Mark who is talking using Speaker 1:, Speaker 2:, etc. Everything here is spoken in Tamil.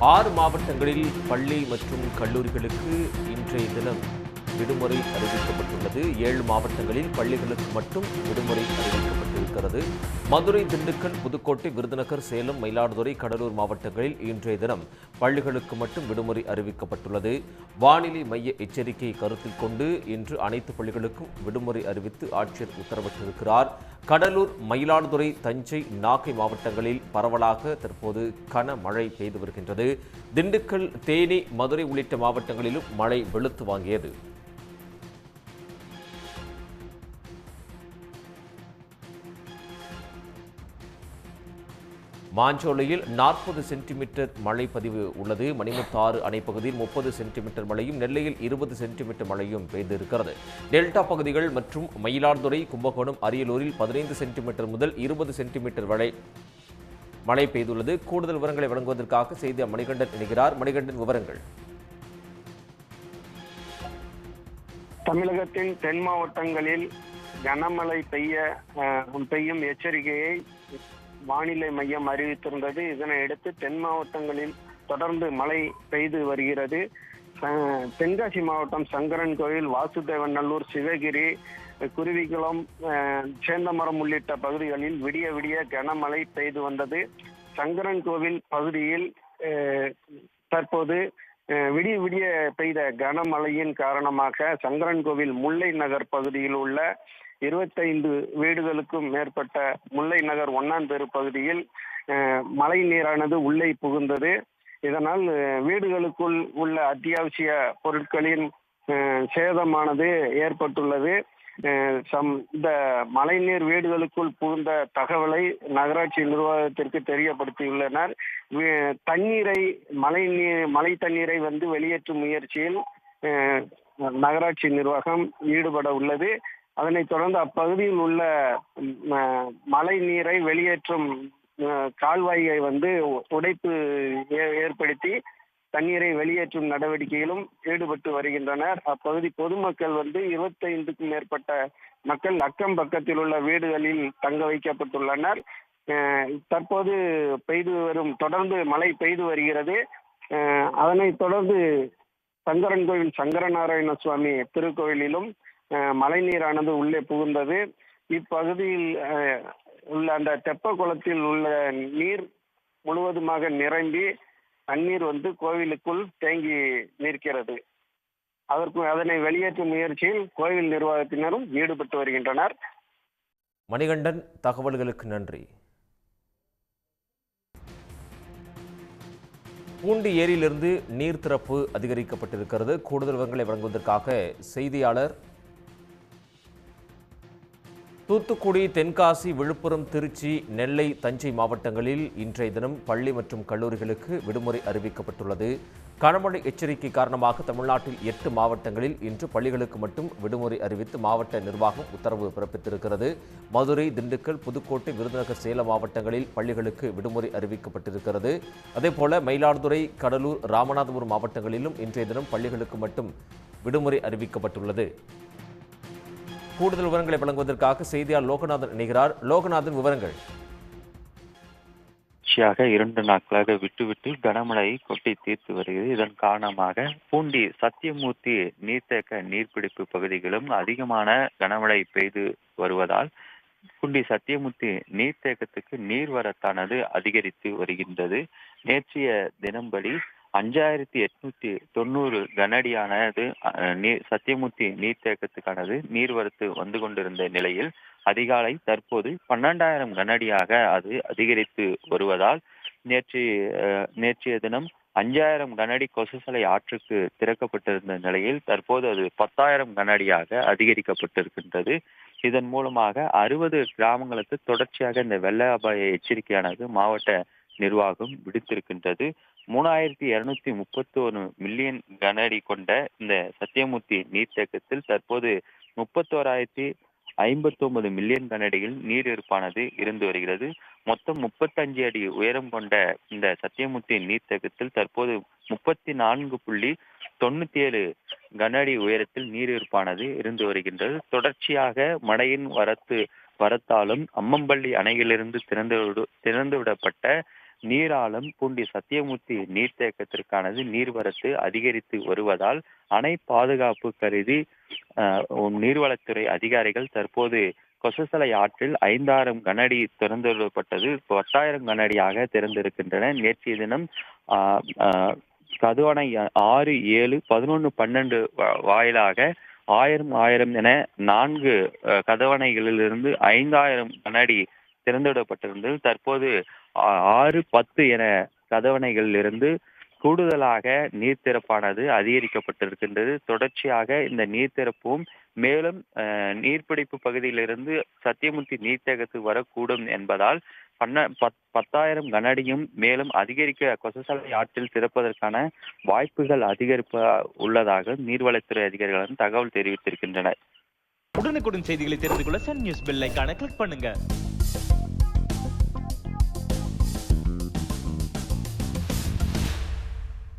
Speaker 1: 6 மாவட்டங்களில் பள்ளி மற்றும் கல்லூரிகளுக்கு இன்றைய தினம் விடுமுறை அறிவிக்கப்பட்டுள்ளது. 7 மாவட்டங்களில் பள்ளிகளுக்கு மட்டும் விடுமுறை அறிவிக்கப்பட்டிருக்கிறது. மதுரை, திண்டுக்கல், புதுக்கோட்டை, விருதுநகர், சேலம், மயிலாடுதுறை, கடலூர் மாவட்டங்களில் இன்றைய தினம் பள்ளிகளுக்கு மட்டும் விடுமுறை அறிவிக்கப்பட்டுள்ளது. வானிலை மைய எச்சரிக்கையை கருத்தில் கொண்டு இன்று அனைத்து பள்ளிகளுக்கும் விடுமுறை அறிவித்து ஆட்சியர் உத்தரவிட்டிருக்கிறார். கடலூர், மயிலாடுதுறை, தஞ்சை, நாகை மாவட்டங்களில் பரவலாக தற்போது கனமழை பெய்து வருகின்றது. திண்டுக்கல், தேனி, மதுரை உள்ளிட்ட மாவட்டங்களிலும் மழை வெளுத்து வாங்கியது. மாஞ்சோலையில் 40 சென்டிமீட்டர் மழை பதிவு உள்ளது. மணிமுத்தாறு அணைப்பகுதியில் 30 சென்டிமீட்டர் மழையும், நெல்லையில் 20 சென்டிமீட்டர் மழையும் பெய்திருக்கிறது. டெல்டா பகுதிகள் மற்றும் மயிலாடுதுறை, கும்பகோணம், அரியலூரில் 15 சென்டிமீட்டர் முதல் 20 சென்டிமீட்டர் வரை மழை பெய்துள்ளது. கூடுதல் விவரங்களை வழங்குவதற்காக செய்தியாளர் மணிகண்டன் இணைகிறார். மணிகண்டன், விவரங்கள்.
Speaker 2: தமிழகத்தின் தென் மாவட்டங்களில் கனமழை பெய்யும் எச்சரிக்கையை வானிலை மையம் அறிவித்திருந்தது. இதனையடுத்து தென் மாவட்டங்களில் தொடர்ந்து மழை பெய்து வருகிறது. தென்காசி மாவட்டம் சங்கரன் கோயில், வாசுதேவநல்லூர், சிவகிரி, குருவிகுளம், சேந்தமரம் உள்ளிட்ட பகுதிகளில் விடிய விடிய கனமழை பெய்து வந்தது. சங்கரன் கோவில் பகுதியில் தற்போது விடிய விடிய பெய்த கனமழையின் காரணமாக சங்கரன் கோவில் முல்லை நகர் பகுதியில் உள்ள 25 வீடுகளுக்கும் மேற்பட்ட முல்லை நகர் 1ஆம் தெரு பகுதியில் மழை நீரானது உள்ளே புகுந்தது. இதனால் வீடுகளுக்குள் உள்ள அத்தியாவசிய பொருட்களின் சேதமானது ஏற்பட்டுள்ளது. இந்த மழைநீர் வீடுகளுக்குள் புகுந்த தகவலை நகராட்சி நிர்வாகத்திற்கு தெரியப்படுத்தியுள்ளனர். தண்ணீரை மழை தண்ணீரை வெளியேற்றும் முயற்சியில் நகராட்சி நிர்வாகம் ஈடுபட உள்ளது. அதனைத் தொடர்ந்து அப்பகுதியில் உள்ள மழை நீரை வெளியேற்றும் கால்வாயை உடைப்பு ஏற்படுத்தி தண்ணீரை வெளியேற்றும் நடவடிக்கையிலும் ஈடுபட்டு வருகின்றனர். அப்பகுதி பொதுமக்கள் 25க்கும் மேற்பட்ட மக்கள் அக்கம் பக்கத்தில் உள்ள வீடுகளில் தங்க வைக்கப்பட்டுள்ளனர். தற்போது தொடர்ந்து மழை பெய்து வருகிறது. அதனைத் தொடர்ந்து சங்கரன் கோவில் சங்கரநாராயண சுவாமி திருக்கோயிலிலும் மழைநீரானது உள்ளே புகுந்தது. இப்பகுதியில் உள்ள அந்த தெப்ப குளத்தில் உள்ள நீர் முழுவதுமாக நிரம்பி தண்ணீர் கோவிலுக்குள் தேங்கி நிற்கிறது. அதனை வெளியேற்றும் முயற்சியில் கோவில் நிர்வாகத்தினரும் ஈடுபட்டு வருகின்றனர்.
Speaker 1: மணிகண்டன், தகவல்களுக்கு நன்றி. பூண்டி ஏரியிலிருந்து நீர் திறப்பு அதிகரிக்கப்பட்டிருக்கிறது. கூடுதல் விவரங்களை வழங்குவதற்காக செய்தியாளர் தூத்துக்குடி, தென்காசி, விழுப்புரம், திருச்சி, நெல்லை, தஞ்சை மாவட்டங்களில் இன்றைய தினம் பள்ளி மற்றும் கல்லூரிகளுக்கு விடுமுறை அறிவிக்கப்பட்டுள்ளது. கனமழை எச்சரிக்கை காரணமாக தமிழ்நாட்டில் 8 மாவட்டங்களில் இன்று பள்ளிகளுக்கு மட்டும் விடுமுறை அறிவித்து மாவட்ட நிர்வாகம் உத்தரவு பிறப்பித்திருக்கிறது. மதுரை, திண்டுக்கல், புதுக்கோட்டை, விருதுநகர், சேலம் மாவட்டங்களில் பள்ளிகளுக்கு விடுமுறை அறிவிக்கப்பட்டிருக்கிறது. அதேபோல மயிலாடுதுறை, கடலூர், ராமநாதபுரம் மாவட்டங்களிலும் இன்றைய தினம் பள்ளிகளுக்கு மட்டும் விடுமுறை அறிவிக்கப்பட்டுள்ளது. கூடுதல் விவரங்களை வழங்குவதற்காக செய்தியாளர் லோகநாதன் இணைகிறார். லோகநாதன், விவரங்கள்.
Speaker 3: 2 நாட்களாக விட்டு கனமழை கொட்டி தீர்த்து வருகிறது. இதன் காரணமாக பூண்டி சத்தியமூர்த்தி நீர்த்தேக்க நீர்பிடிப்பு பகுதிகளும் அதிகமான கனமழை பெய்து வருவதால் பூண்டி சத்தியமூர்த்தி நீர்த்தேக்கத்துக்கு நீர்வரத்தானது அதிகரித்து வருகின்றது. நேற்றைய தினம்படி 5890 கனஅடியானது சத்தியமூர்த்தி நீர்த்தேக்கத்துக்கானது நீர்வரத்து வந்து கொண்டிருந்த நிலையில் அதிகாலை தற்போது 12,000 கனஅடியாக அது அதிகரித்து வருவதால் நேற்றைய தினம் 5,000 கனஅடி கொசஸ்தலை ஆற்றுக்கு திறக்கப்பட்டிருந்த நிலையில் தற்போது அது 10,000 கனஅடியாக அதிகரிக்கப்பட்டிருக்கின்றது. இதன் மூலமாக 60 கிராமங்களுக்கு தொடர்ச்சியாக இந்த வெள்ள அபாய எச்சரிக்கையானது மாவட்ட நிர்வாகம் விடுத்திருக்கின்றது. 3,231 மில்லியன் கனஅடி கொண்ட இந்த சத்தியமூர்த்தி நீர்த்தேக்கத்தில் தற்போது 31,059 மில்லியன் கனஅடியில் நீர் இருப்பானது இருந்து வருகிறது. மொத்தம் 35 அடி உயரம் கொண்ட இந்த சத்தியமூர்த்தி நீர்த்தேக்கத்தில் தற்போது 34.97 கனஅடி உயரத்தில் நீர் இருப்பானது இருந்து வருகின்றது. தொடர்ச்சியாக மழையின் வரத்தாலும் அம்மம்பள்ளி அணையிலிருந்து திறந்துவிடப்பட்ட நீராழம் பூண்டி சத்தியமூர்த்தி நீர்த்தேக்கத்திற்கானது நீர்வரத்து அதிகரித்து வருவதால் அணை பாதுகாப்பு கருதி நீர்வளத்துறை அதிகாரிகள் தற்போது கொசஸ்தலை ஆற்றில் 5000 கனஅடி திறந்துவிடப்பட்டது 10,000 கனஅடியாக திறந்திருக்கின்றன. நேற்றைய தினம் கதுவணை 6, 7, 11, 12 வாயிலாக 1000 என 4 கதவணைகளிலிருந்து 5000 கனஅடி திறந்துவிடப்பட்டிருந்தது. தற்போது 6, 10 என கதவணைகளிலிருந்து கூடுதலாக நீர்த்திறப்பானது அதிகரிக்கப்பட்டிருக்கின்றது. தொடர்ச்சியாக இந்த நீர்த்திறப்பும் மேலும் நீர்பிடிப்பு பகுதியிலிருந்து சத்தியமூர்த்தி நீர்த்தேக்கத்துக்கு வரக்கூடும் என்பதால் 10,000 கனஅடியும் மேலும் அதிகரிக்க கொசஸ்தலை ஆற்றில் திறப்பதற்கான வாய்ப்புகள் அதிகரிப்பு உள்ளதாக நீர்வளத்துறை அதிகாரிகளும் தகவல் தெரிவித்திருக்கின்றனர்.
Speaker 4: உடனுக்குடன் செய்திகளை தெரிந்து கொள்ள சன் நியூஸ் பெல் ஐகானை கிளிக் பண்ணுங்க.